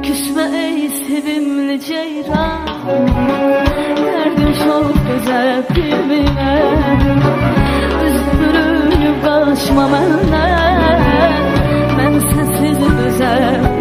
Küsme ey sevimli ceyran, derdim çok güzel filmine. Üzgünüm kaçma benden, ben sensiz güzel